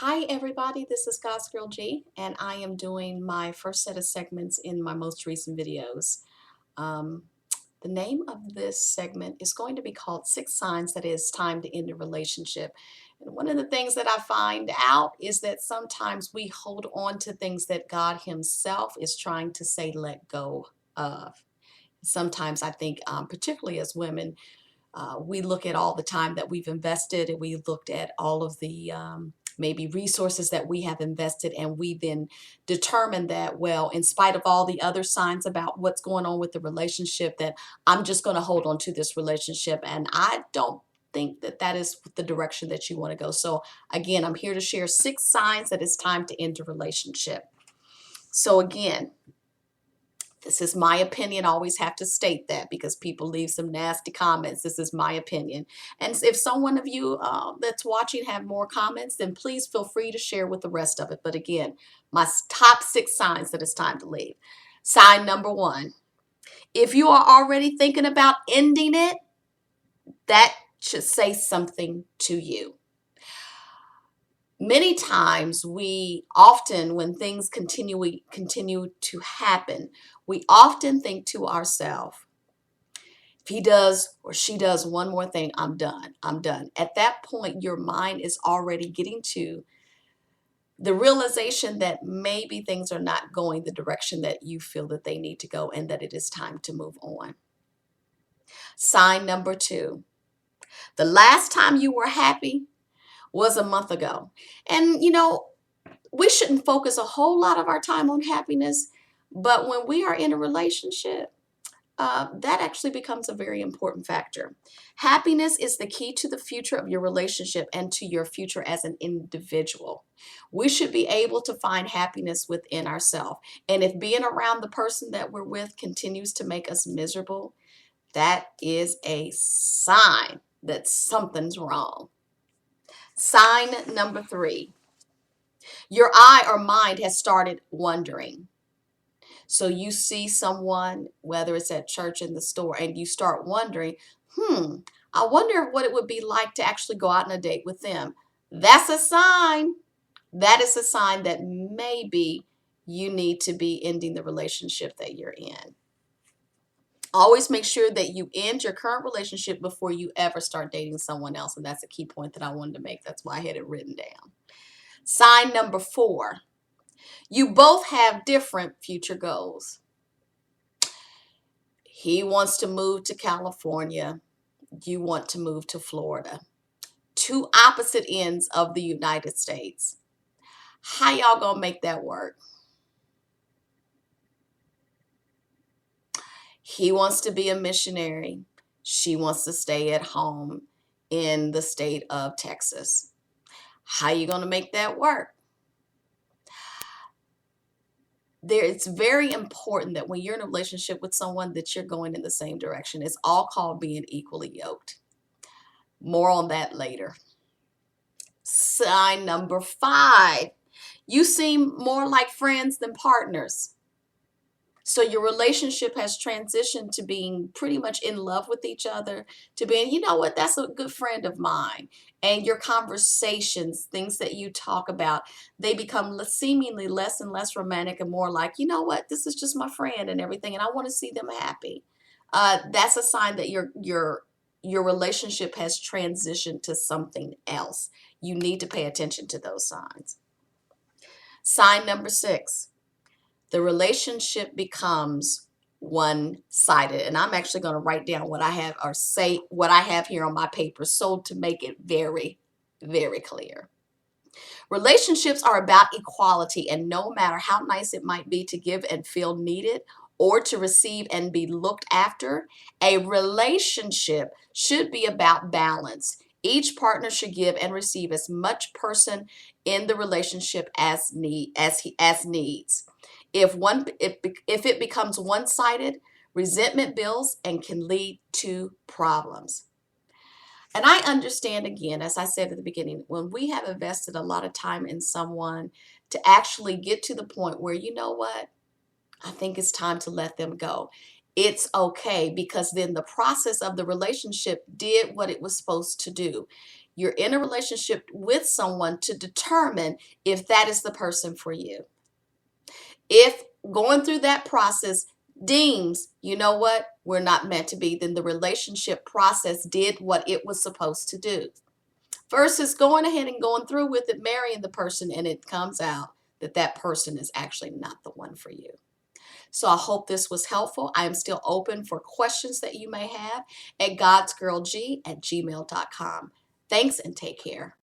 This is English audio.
Hi, everybody. This is GodsGirlG, and I am doing my first set of segments in my most recent videos. Um, the name of this segment is going to be called Six Signs That It's Time to End a Relationship. And one of the things that I find out is that sometimes we hold on to things that God Himself is trying to say, let go of. Sometimes I think, particularly as women, we look at all the time that we've invested, and we looked at all of the maybe resources that we have invested, and we then determine that, well, in spite of all the other signs about what's going on with the relationship, that I'm just going to hold on to this relationship. And I don't think that that is the direction that you want to go. So again, I'm here to share 6 signs that it's time to end a relationship. So again, this is my opinion. I always have to state that because people leave some nasty comments. This is my opinion. And if someone of you that's watching have more comments, then please feel free to share with the rest of it. But again, my top 6 signs that it's time to leave. Sign number 1. If you are already thinking about ending it, that should say something to you. Many times we often, when things continue to happen, we often think to ourselves, if he does or she does one more thing, I'm done. I'm done. At that point, your mind is already getting to the realization that maybe things are not going the direction that you feel that they need to go, and that it is time to move on. Sign number 2. The last time you were happy was a month ago. And we shouldn't focus a whole lot of our time on happiness, but when we are in a relationship, that actually becomes a very important factor. Happiness is the key to the future of your relationship and to your future as an individual. We should be able to find happiness within ourselves. And if being around the person that we're with continues to make us miserable, that is a sign that something's wrong. Sign number 3. Your eye or mind has started wandering. So you see someone, whether it's at church, in the store, and you start wondering, I wonder what it would be like to actually go out on a date with them. That's a sign. That is a sign that maybe you need to be ending the relationship that you're in. Always make sure that you end your current relationship before you ever start dating someone else. And that's a key point that I wanted to make. That's why I had it written down. Sign number 4. You both have different future goals. He wants to move to California. You want to move to Florida. 2 opposite ends of the United States. How y'all gonna make that work? He wants to be a missionary. She wants to stay at home in the state of Texas. How you gonna make that work? It's very important that when you're in a relationship with someone that you're going in the same direction. It's all called being equally yoked. More on that later. Sign number 5. You seem more like friends than partners. So your relationship has transitioned to being pretty much in love with each other, to being, you know what, that's a good friend of mine. And your conversations, things that you talk about, they become seemingly less and less romantic and more like, you know what, this is just my friend and everything, and I want to see them happy. That's a sign that your relationship has transitioned to something else. You need to pay attention to those signs. Sign number 6. The relationship becomes one-sided. And I'm actually going to write down what I have, or say what I have here on my paper, so to make it very, very clear. Relationships are about equality, and no matter how nice it might be to give and feel needed, or to receive and be looked after, a relationship should be about balance. Each partner should give and receive as much person in the relationship as needs. If it becomes one-sided, resentment builds and can lead to problems. And I understand, again, as I said at the beginning, when we have invested a lot of time in someone, to actually get to the point where, you know what, I think it's time to let them go. It's okay, because then the process of the relationship did what it was supposed to do. You're in a relationship with someone to determine if that is the person for you. If going through that process deems, you know what, we're not meant to be, then the relationship process did what it was supposed to do. Versus going ahead and going through with it, marrying the person, and it comes out that that person is actually not the one for you. So I hope this was helpful. I am still open for questions that you may have at GodsGirlG@gmail.com. Thanks and take care.